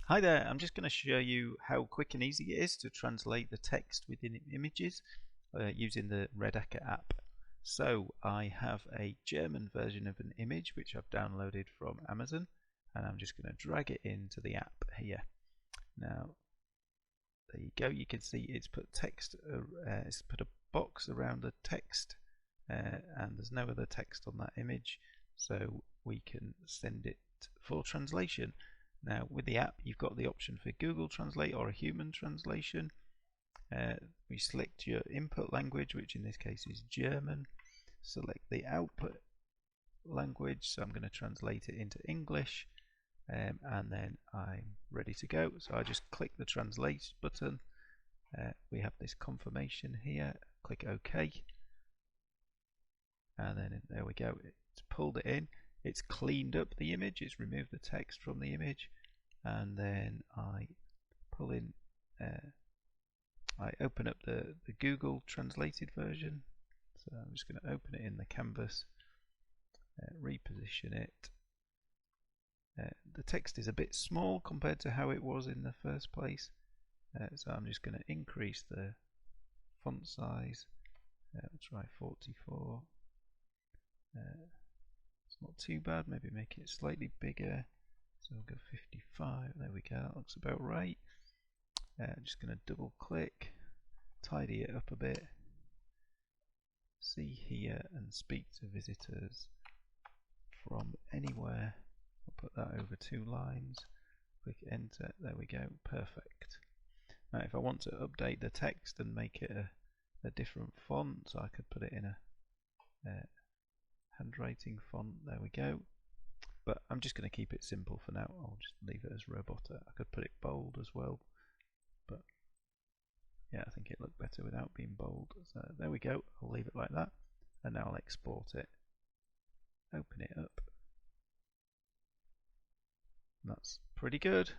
Hi there, I'm just going to show you how quick and easy it is to translate the text within images using the Redacker app. So I have a German version of an image which I've downloaded from Amazon, and I'm just going to drag it into the app here. Now there you go, you can see it's put text, it's put a box around the text and there's no other text on that image, so we can send it for translation. Now with the app you've got the option for Google Translate or a human translation. We select your input language, which in this case is German. Select the output language, so I'm going to translate it into English, and then I'm ready to go. So I just click the translate button. We have this confirmation here, click OK, and then there we go, it's pulled it in. It's cleaned up the image, it's removed the text from the image, and then I pull in, I open up the Google translated version. So I'm just going to open it in the canvas, reposition it. The text is a bit small compared to how it was in the first place, so I'm just going to increase the font size. We'll try 44. It's not too bad, maybe make it slightly bigger, so we'll go 55. There we go, that looks about right. Just going to double click, tidy it up a bit, see here and speak to visitors from anywhere. I'll put that over 2 lines, click enter, there we go, perfect. Now if I want to update the text and make it a different font, so I could put it in a handwriting font, there we go, but I'm just going to keep it simple for now. I'll just leave it as Robota. I could put it bold as well, but yeah, I think it looked better without being bold. So there we go, I'll leave it like that, and now I'll export it, open it up. That's pretty good.